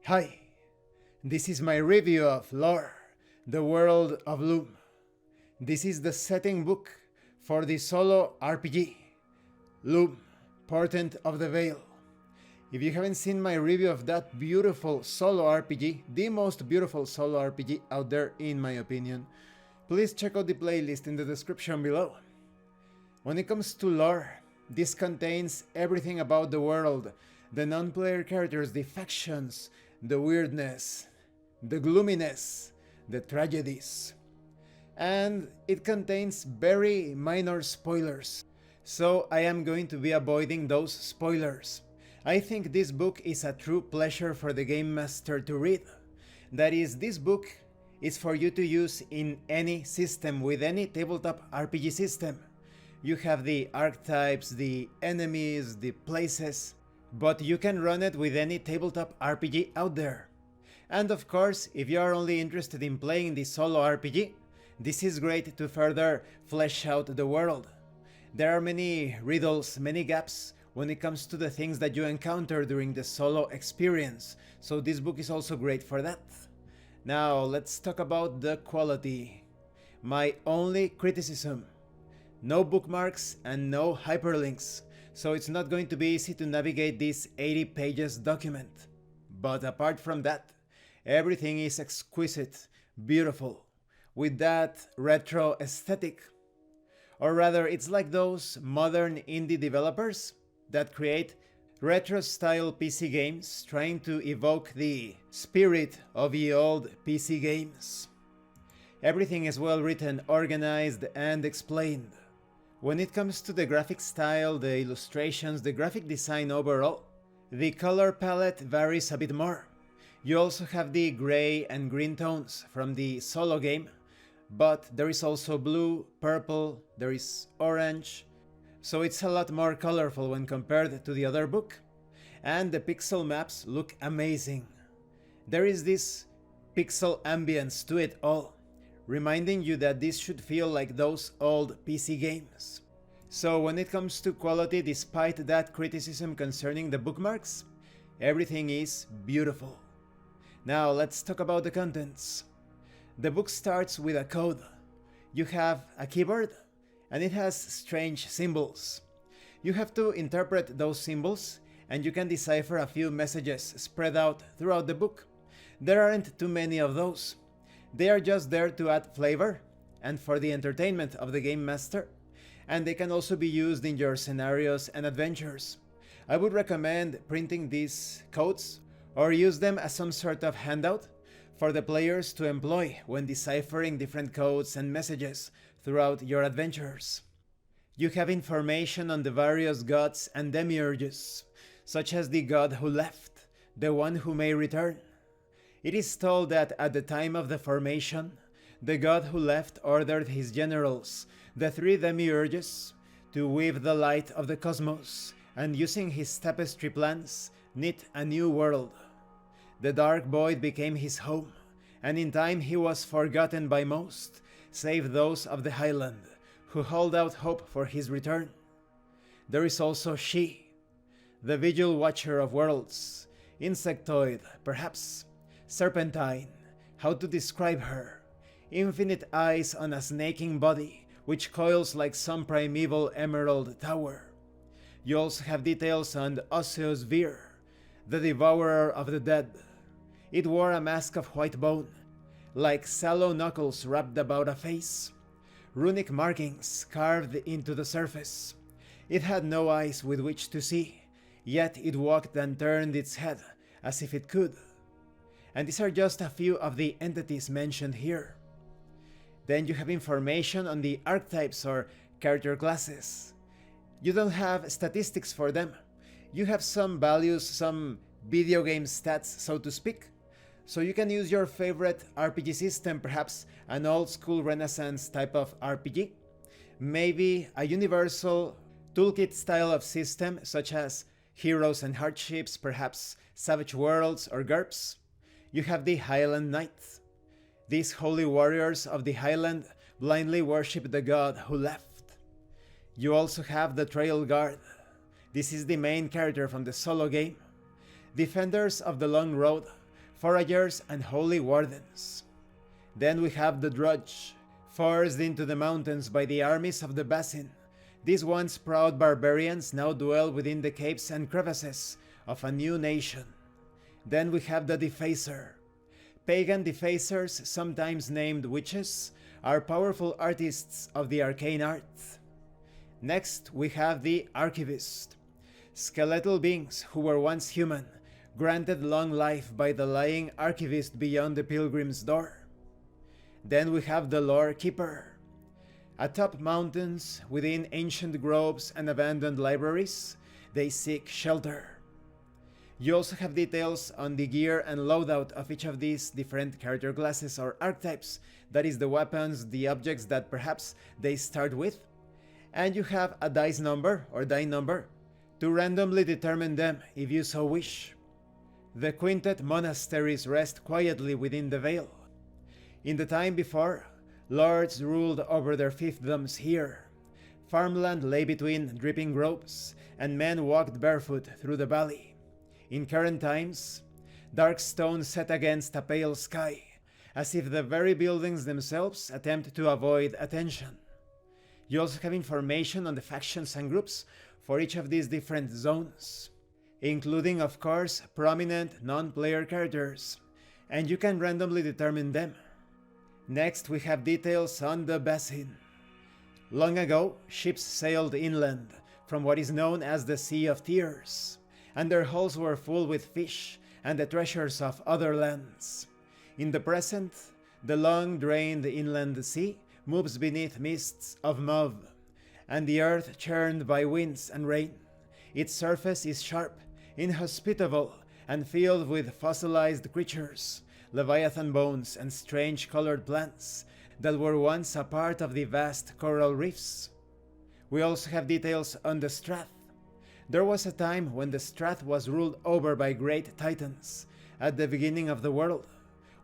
Hi, this is my review of Lore, the World of Loom. This is the setting book for the solo RPG, Loom, Portent of the Veil. If you haven't seen my review of that beautiful solo RPG, the most beautiful solo RPG out there in my opinion, please check out the playlist in the description below. When it comes to lore, this contains everything about the world, the non-player characters, the factions, the weirdness, the gloominess, the tragedies. And it contains very minor spoilers, so I am going to be avoiding those spoilers. I think this book is a true pleasure for the game master to read. That is, this book is for you to use in any system with any tabletop RPG system. You have the archetypes, the enemies, the places, but you can run it with any tabletop RPG out there. And of course, if you are only interested in playing the solo RPG, this is great to further flesh out the world. There are many riddles, many gaps when it comes to the things that you encounter during the solo experience, so this book is also great for that. Now let's talk about the quality. My only criticism: no bookmarks and no hyperlinks, so it's not going to be easy to navigate this 80 pages document. But apart from that, everything is exquisite, beautiful, with that retro aesthetic. Or rather, it's like those modern indie developers that create retro-style PC games trying to evoke the spirit of the old PC games. Everything is well written, organized, and explained. When it comes to the graphic style, the illustrations, the graphic design overall, the color palette varies a bit more. You also have the gray and green tones from the solo game, but there is also blue, purple, there is orange, so it's a lot more colorful when compared to the other book. And the pixel maps look amazing. There is this pixel ambience to it all, reminding you that this should feel like those old PC games. So when it comes to quality, despite that criticism concerning the bookmarks, everything is beautiful. Now let's talk about the contents. The book starts with a code. You have a keyboard, and it has strange symbols. You have to interpret those symbols, and you can decipher a few messages spread out throughout the book. There aren't too many of those. They are just there to add flavor and for the entertainment of the game master, and they can also be used in your scenarios and adventures. I would recommend printing these codes or use them as some sort of handout for the players to employ when deciphering different codes and messages throughout your adventures. You have information on the various gods and demiurges, such as the god who left, the one who may return. It is told that at the time of the formation, the god who left ordered his generals, the three demiurges, to weave the light of the cosmos and, using his tapestry plans, knit a new world. The dark void became his home, and in time he was forgotten by most, save those of the highland, who hold out hope for his return. There is also she, the vigil watcher of worlds, insectoid, perhaps, serpentine, how to describe her, infinite eyes on a snaking body, which coils like some primeval emerald tower. You also have details on Osseous Vir, the devourer of the dead. It wore a mask of white bone, like sallow knuckles wrapped about a face, runic markings carved into the surface. It had no eyes with which to see, yet it walked and turned its head as if it could. And these are just a few of the entities mentioned here. Then you have information on the archetypes or character classes. You don't have statistics for them. You have some values, some video game stats, so to speak. So you can use your favorite RPG system, perhaps an old school Renaissance type of RPG. Maybe a universal toolkit style of system, such as Heroes and Hardships, perhaps Savage Worlds or GURPS. You have the Highland Knights. These holy warriors of the Highland blindly worship the god who left. You also have the Trail Guard. This is the main character from the solo game. Defenders of the Long Road foragers and holy wardens. Then we have the Drudge, forced into the mountains by the armies of the Basin. These once proud barbarians now dwell within the caves and crevices of a new nation. Then we have the Defacer. Pagan defacers, sometimes named witches, are powerful artists of the arcane art. Next, we have the Archivist. Skeletal beings who were once human, granted long life by the lying Archivist beyond the pilgrim's door. Then we have the Lore Keeper. Atop mountains, within ancient groves and abandoned libraries, they seek shelter. You also have details on the gear and loadout of each of these different character classes or archetypes, that is the weapons, the objects that perhaps they start with, and you have a dice number or die number to randomly determine them if you so wish. The Quintet monasteries rest quietly within the Vale. In the time before, lords ruled over their fiefdoms here. Farmland lay between dripping groves, and men walked barefoot through the valley. In current times, dark stone set against a pale sky, as if the very buildings themselves attempt to avoid attention. You also have information on the factions and groups for each of these different zones, including, of course, prominent non-player characters, and you can randomly determine them. Next, we have details on the Basin. Long ago, ships sailed inland from what is known as the Sea of Tears, and their hulls were full with fish and the treasures of other lands. In the present, the long-drained inland sea moves beneath mists of mauve, and the earth churned by winds and rain. Its surface is sharp, inhospitable, and filled with fossilized creatures, leviathan bones, and strange colored plants that were once a part of the vast coral reefs. We also have details on the Strath. There was a time when the Strath was ruled over by great titans at the beginning of the world,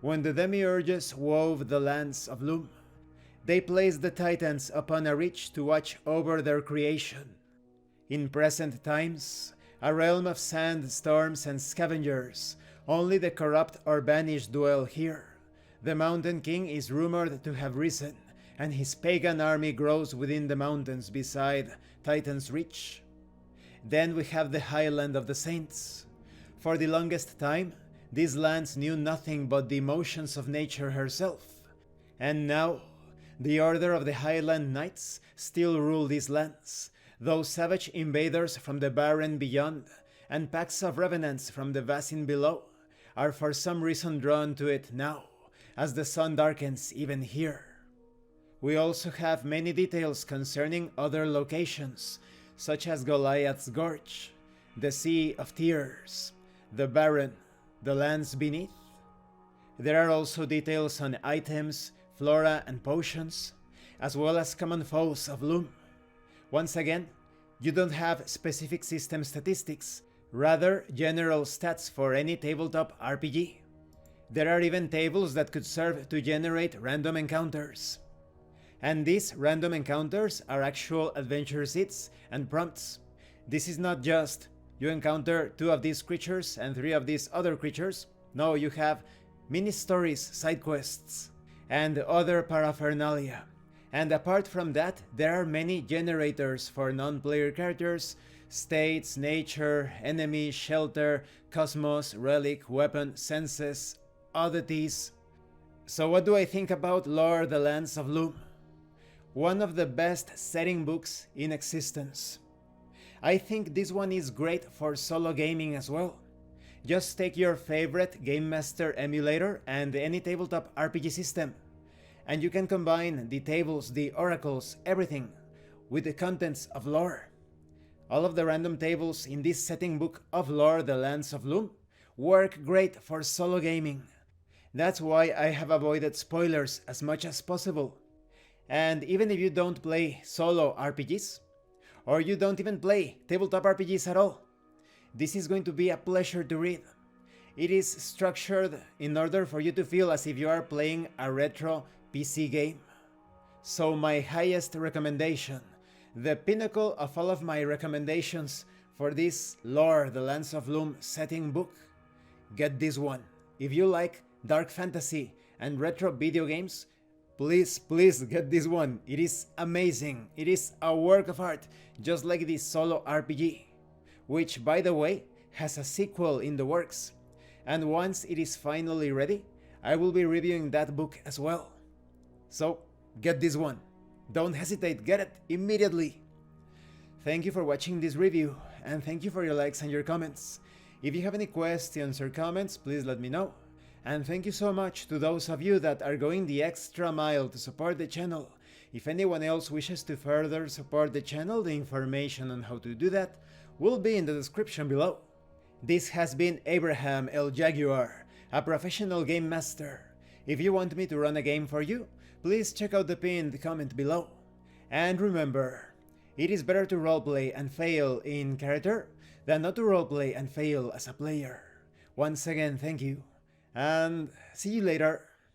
when the demiurges wove the Lands of Loom. They placed the titans upon a ridge to watch over their creation. In present times, a realm of sand, storms, and scavengers, only the corrupt or banished dwell here. The Mountain King is rumored to have risen, and his pagan army grows within the mountains beside Titan's Reach. Then we have the Highland of the Saints. For the longest time, these lands knew nothing but the emotions of nature herself. And now, the Order of the Highland Knights still rule these lands, though savage invaders from the barren beyond and packs of revenants from the basin below are for some reason drawn to it now, as the sun darkens even here. We also have many details concerning other locations, such as Goliath's Gorge, the Sea of Tears, the Barren, the lands beneath. There are also details on items, flora, and potions, as well as common foes of Loom. Once again, you don't have specific system statistics, rather general stats for any tabletop RPG. There are even tables that could serve to generate random encounters. And these random encounters are actual adventure seeds and prompts. This is not just, you encounter 2 of these creatures and 3 of these other creatures. No, you have mini stories, side quests, and other paraphernalia. And apart from that, there are many generators for non-player characters, states, nature, enemy, shelter, cosmos, relic, weapon, senses, oddities. So what do I think about Lore: The Lands of Loom? One of the best setting books in existence. I think this one is great for solo gaming as well. Just take your favorite Game Master emulator and any tabletop RPG system, and you can combine the tables, the oracles, everything with the contents of Lore. All of the random tables in this setting book of Lore: The Lands of Loom work great for solo gaming. That's why I have avoided spoilers as much as possible. And even if you don't play solo RPGs, or you don't even play tabletop RPGs at all, this is going to be a pleasure to read. It is structured in order for you to feel as if you are playing a retro PC game. So my highest recommendation, the pinnacle of all of my recommendations for this Lore: The Lands of Loom setting book, get this one. if you like dark fantasy and retro video games, please get this one. It is amazing. It is a work of art, just like this solo RPG, which, by the way, has a sequel in the works. And once it is finally ready, I will be reviewing that book as well. So, get this one. Don't hesitate, get it immediately. Thank you for watching this review, and thank you for your likes and your comments. If you have any questions or comments, please let me know. And thank you so much to those of you that are going the extra mile to support the channel. If anyone else wishes to further support the channel, the information on how to do that will be in the description below. This has been Abraham El Jaguar, a professional game master. If you want me to run a game for you, please check out the pinned comment below. And remember, it is better to roleplay and fail in character than not to roleplay and fail as a player. Once again, thank you, and see you later.